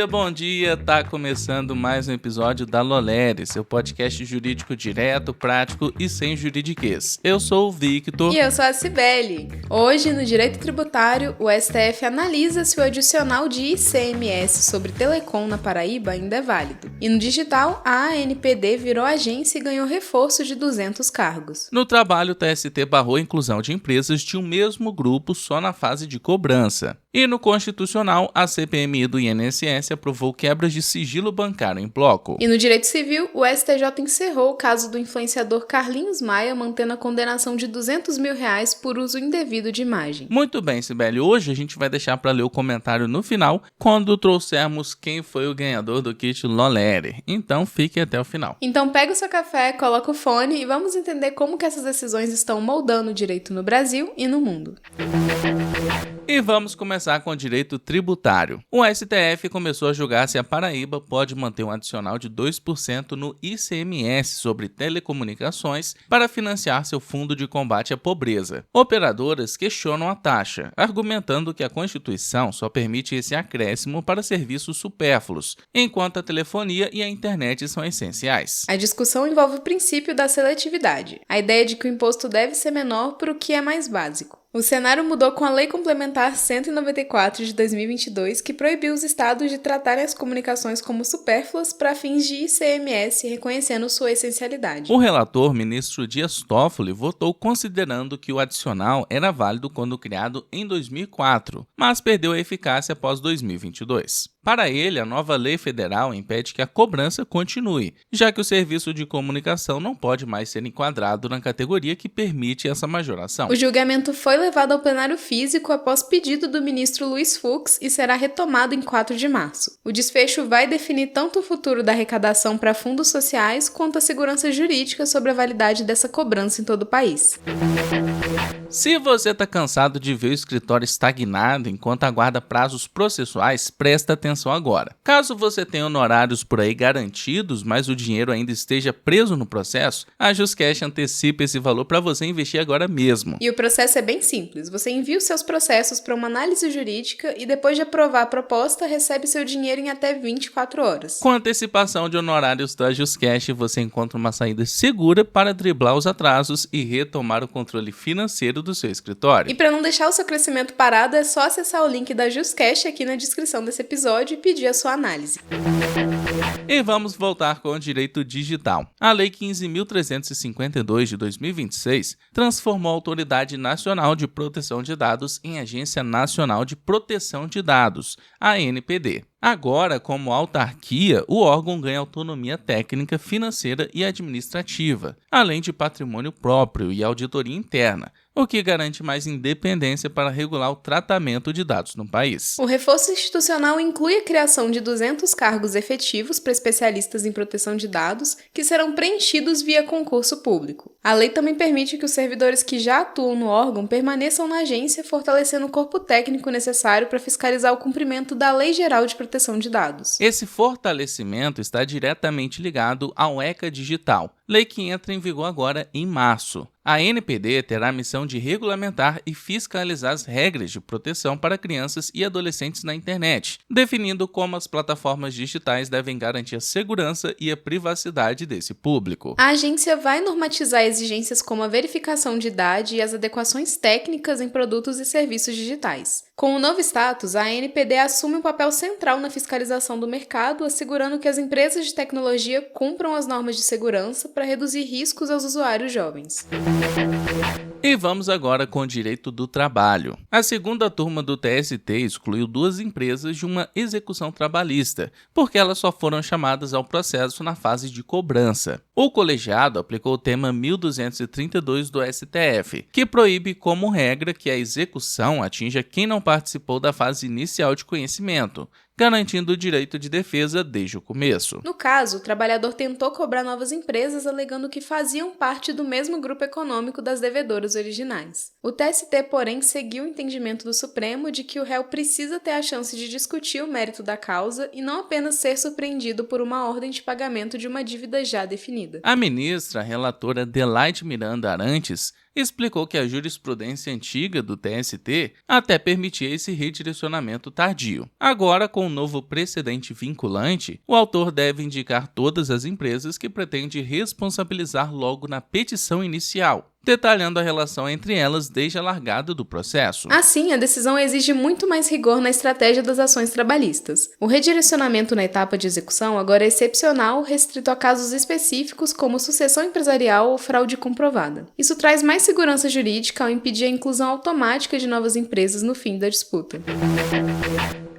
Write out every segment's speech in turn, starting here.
Bom dia, tá começando mais um episódio da Lolere, seu podcast jurídico direto, prático e sem juridiquês. Eu sou o Victor. E eu sou a Cibele. Hoje, no Direito Tributário, o STF analisa se o adicional de ICMS sobre telecom na Paraíba ainda é válido. E no digital, a ANPD virou agência e ganhou reforço de 200 cargos. No trabalho, o TST barrou a inclusão de empresas de um mesmo grupo só na fase de cobrança. E no Constitucional, a CPMI do INSS aprovou quebras de sigilo bancário em bloco. E no Direito Civil, o STJ encerrou o caso do influenciador Carlinhos Maia, mantendo a condenação de R$200 mil por uso indevido de imagem. Muito bem, Cibele. Hoje a gente vai deixar para ler o comentário no final, quando trouxermos quem foi o ganhador do kit Lolere. Então fique até o final. Então pega o seu café, coloca o fone e vamos entender como que essas decisões estão moldando o direito no Brasil e no mundo. E vamos começar com o direito tributário. O STF começou a julgar se a Paraíba pode manter um adicional de 2% no ICMS sobre telecomunicações para financiar seu fundo de combate à pobreza. Operadoras questionam a taxa, argumentando que a Constituição só permite esse acréscimo para serviços supérfluos, enquanto a telefonia e a internet são essenciais. A discussão envolve o princípio da seletividade, a ideia de que o imposto deve ser menor para o que é mais básico. O cenário mudou com a Lei Complementar 194 de 2022, que proibiu os estados de tratarem as comunicações como supérfluas para fins de ICMS, reconhecendo sua essencialidade. O relator, ministro Dias Toffoli, votou considerando que o adicional era válido quando criado em 2004, mas perdeu a eficácia após 2022. Para ele, a nova lei federal impede que a cobrança continue, já que o serviço de comunicação não pode mais ser enquadrado na categoria que permite essa majoração. O julgamento foi levado ao plenário físico após pedido do ministro Luiz Fux e será retomado em 4 de março. O desfecho vai definir tanto o futuro da arrecadação para fundos sociais quanto a segurança jurídica sobre a validade dessa cobrança em todo o país. Se você está cansado de ver o escritório estagnado enquanto aguarda prazos processuais, presta atenção agora. Caso você tenha honorários por aí garantidos, mas o dinheiro ainda esteja preso no processo, a JustCash antecipa esse valor para você investir agora mesmo. E o processo é bem simples. Você envia os seus processos para uma análise jurídica e depois de aprovar a proposta, recebe seu dinheiro em até 24 horas. Com a antecipação de honorários da JustCash, você encontra uma saída segura para driblar os atrasos e retomar o controle financeiro do seu escritório. E para não deixar o seu crescimento parado, é só acessar o link da JustCash aqui na descrição desse episódio e pedir a sua análise. E vamos voltar com o direito digital. A Lei 15.352 de 2026 transformou a Autoridade Nacional de Proteção de Dados em Agência Nacional de Proteção de Dados, a ANPD. Agora, como autarquia, o órgão ganha autonomia técnica, financeira e administrativa, além de patrimônio próprio e auditoria interna, o que garante mais independência para regular o tratamento de dados no país. O reforço institucional inclui a criação de 200 cargos efetivos para especialistas em proteção de dados, que serão preenchidos via concurso público. A lei também permite que os servidores que já atuam no órgão permaneçam na agência, fortalecendo o corpo técnico necessário para fiscalizar o cumprimento da Lei Geral de Proteção de Dados. Esse fortalecimento está diretamente ligado ao ECA Digital, lei que entra em vigor agora em março. A ANPD terá a missão de regulamentar e fiscalizar as regras de proteção para crianças e adolescentes na internet, definindo como as plataformas digitais devem garantir a segurança e a privacidade desse público. A agência vai normatizar exigências como a verificação de idade e as adequações técnicas em produtos e serviços digitais. Com o novo status, a ANPD assume um papel central na fiscalização do mercado, assegurando que as empresas de tecnologia cumpram as normas de segurança para reduzir riscos aos usuários jovens. E vamos agora com o direito do trabalho. A segunda turma do TST excluiu 2 empresas de uma execução trabalhista, porque elas só foram chamadas ao processo na fase de cobrança. O colegiado aplicou o tema 1232 do STF, que proíbe como regra que a execução atinja quem não participou da fase inicial de conhecimento, garantindo o direito de defesa desde o começo. No caso, o trabalhador tentou cobrar novas empresas alegando que faziam parte do mesmo grupo econômico das devedoras originais. O TST, porém, seguiu o entendimento do Supremo de que o réu precisa ter a chance de discutir o mérito da causa e não apenas ser surpreendido por uma ordem de pagamento de uma dívida já definida. A ministra relatora Adelaide Miranda Arantes explicou que a jurisprudência antiga do TST até permitia esse redirecionamento tardio. Agora, com o novo precedente vinculante, o autor deve indicar todas as empresas que pretende responsabilizar logo na petição inicial, detalhando a relação entre elas desde a largada do processo. Assim, a decisão exige muito mais rigor na estratégia das ações trabalhistas. O redirecionamento na etapa de execução agora é excepcional, restrito a casos específicos como sucessão empresarial ou fraude comprovada. Isso traz mais segurança jurídica ao impedir a inclusão automática de novas empresas no fim da disputa.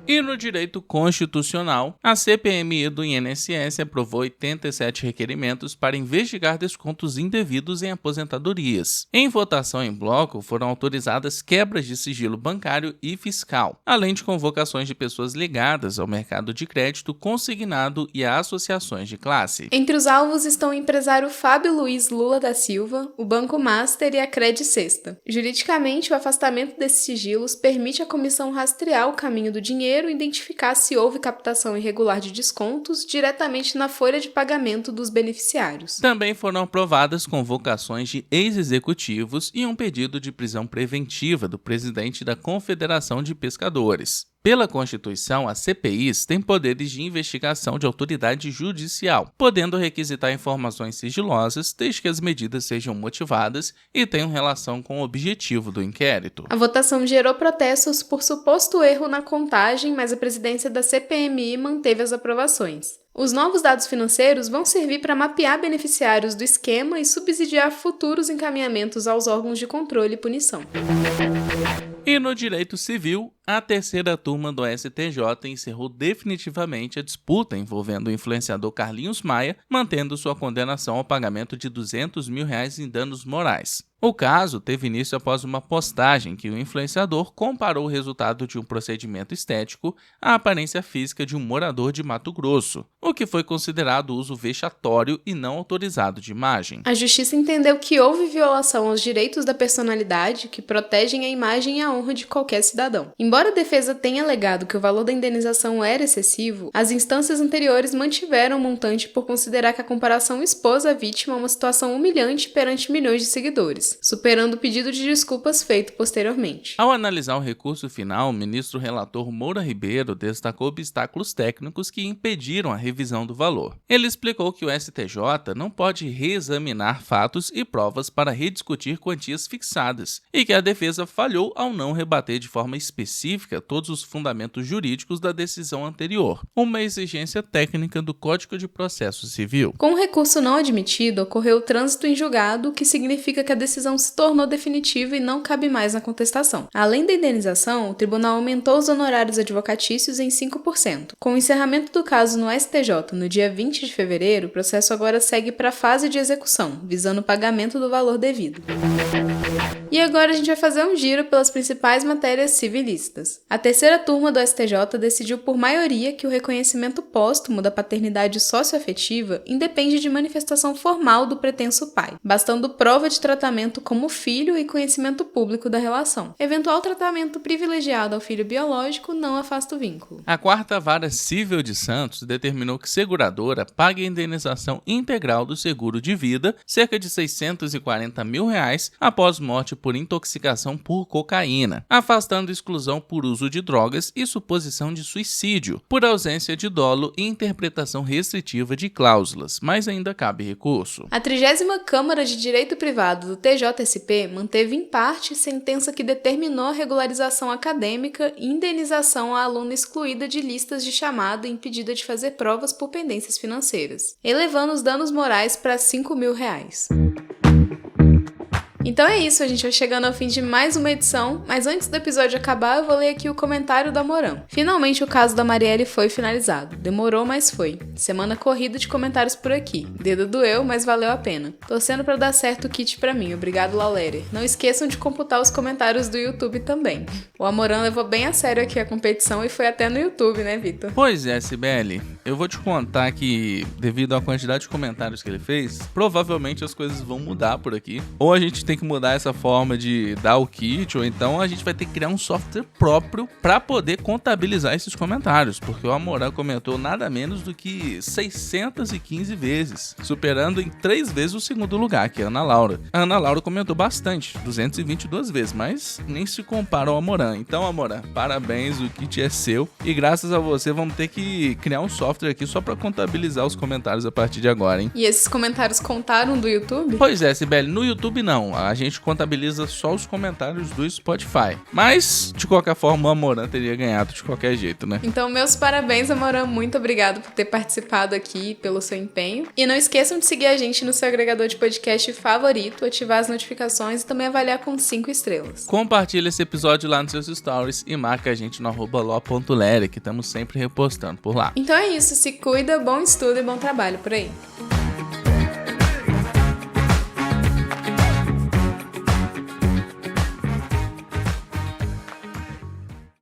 E no direito constitucional, a CPMI do INSS aprovou 87 requerimentos para investigar descontos indevidos em aposentadorias. Em votação em bloco, foram autorizadas quebras de sigilo bancário e fiscal, além de convocações de pessoas ligadas ao mercado de crédito consignado e a associações de classe. Entre os alvos estão o empresário Fábio Luiz Lula da Silva, o Banco Master e a Cred Sexta. Juridicamente, o afastamento desses sigilos permite à comissão rastrear o caminho do dinheiro e identificar se houve captação irregular de descontos diretamente na folha de pagamento dos beneficiários. Também foram aprovadas convocações de ex-executivos e um pedido de prisão preventiva do presidente da Confederação de Pescadores. Pela Constituição, as CPIs têm poderes de investigação de autoridade judicial, podendo requisitar informações sigilosas desde que as medidas sejam motivadas e tenham relação com o objetivo do inquérito. A votação gerou protestos por suposto erro na contagem, mas a presidência da CPMI manteve as aprovações. Os novos dados financeiros vão servir para mapear beneficiários do esquema e subsidiar futuros encaminhamentos aos órgãos de controle e punição. E no direito civil, a terceira turma do STJ encerrou definitivamente a disputa envolvendo o influenciador Carlinhos Maia, mantendo sua condenação ao pagamento de R$200 mil em danos morais. O caso teve início após uma postagem que o influenciador comparou o resultado de um procedimento estético à aparência física de um morador de Mato Grosso, o que foi considerado uso vexatório e não autorizado de imagem. A justiça entendeu que houve violação aos direitos da personalidade que protegem a imagem e a honra de qualquer cidadão. Embora a defesa tenha alegado que o valor da indenização era excessivo, as instâncias anteriores mantiveram o montante por considerar que a comparação expôs a vítima a uma situação humilhante perante milhões de seguidores, superando o pedido de desculpas feito posteriormente. Ao analisar o recurso final, o ministro relator Moura Ribeiro destacou obstáculos técnicos que impediram a revisão do valor. Ele explicou que o STJ não pode reexaminar fatos e provas para rediscutir quantias fixadas, e que a defesa falhou ao não rebater de forma específica todos os fundamentos jurídicos da decisão anterior, uma exigência técnica do Código de Processo Civil. Com o recurso não admitido, ocorreu o trânsito em julgado, o que significa que a decisão se tornou definitiva e não cabe mais na contestação. Além da indenização, o tribunal aumentou os honorários advocatícios em 5%. Com o encerramento do caso no STJ no dia 20 de fevereiro, o processo agora segue para a fase de execução, visando o pagamento do valor devido. E agora a gente vai fazer um giro pelas principais matérias civilistas. A terceira turma do STJ decidiu por maioria que o reconhecimento póstumo da paternidade socioafetiva independe de manifestação formal do pretenso pai, bastando prova de tratamento como filho e conhecimento público da relação. Eventual tratamento privilegiado ao filho biológico não afasta o vínculo. A quarta vara civil de Santos determinou que seguradora pague a indenização integral do seguro de vida, cerca de R$640 mil, após morte por intoxicação por cocaína, afastando exclusão por uso de drogas e suposição de suicídio, por ausência de dolo e interpretação restritiva de cláusulas, mas ainda cabe recurso. A 30ª Câmara de Direito Privado do TJSP manteve em parte sentença que determinou a regularização acadêmica e indenização à aluna excluída de listas de chamada e impedida de fazer provas por pendências financeiras, elevando os danos morais para R$5 mil. Então é isso, a gente vai chegando ao fim de mais uma edição, mas antes do episódio acabar eu vou ler aqui o comentário da Moran. Finalmente o caso da Marielle foi finalizado. Demorou, mas foi. Semana corrida de comentários por aqui. Dedo doeu, mas valeu a pena. Torcendo pra dar certo o kit pra mim. Obrigado, Laulerer. Não esqueçam de computar os comentários do YouTube também. O Amoran levou bem a sério aqui a competição e foi até no YouTube, né, Vitor? Pois é, Cibele. eu vou te contar que, devido à quantidade de comentários que ele fez, provavelmente as coisas vão mudar por aqui. Ou a gente tem que mudar essa forma de dar o kit, ou então a gente vai ter que criar um software próprio para poder contabilizar esses comentários, porque o Amoran comentou nada menos do que 615 vezes, superando em 3 vezes o segundo lugar, que é a Ana Laura. A Ana Laura comentou bastante, 222 vezes, mas nem se compara ao Amoran. Então, Amoran, parabéns, o kit é seu, e graças a você vamos ter que criar um software aqui só para contabilizar os comentários a partir de agora, hein? E esses comentários contaram do YouTube? Pois é, Sibeli, no YouTube não, a gente contabiliza só os comentários do Spotify, mas de qualquer forma o Amoran teria ganhado de qualquer jeito, né? Então, meus parabéns, Amoran, muito obrigado por ter participado aqui, pelo seu empenho. E não esqueçam de seguir a gente no seu agregador de podcast favorito, ativar as notificações e também avaliar com 5 estrelas. Compartilha esse episódio lá nos seus stories e marca a gente no @lo.lery, que estamos sempre repostando por lá. Então é isso, se cuida, bom estudo e bom trabalho por aí.